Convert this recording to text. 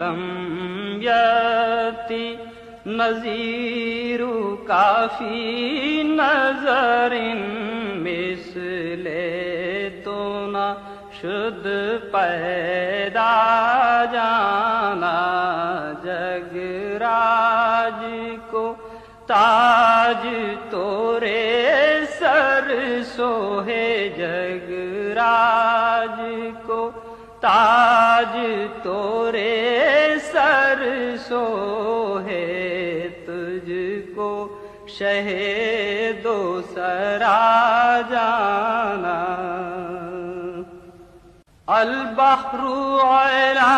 لم یأتی نظیر کافی نظر مثل تو نہ شد پیدا جانا جگ راج کو تاج تورے سر سوہے جگ راج کو تاج تورے سر سوہے تجھ کو شہ دو سرا جانا البحر علا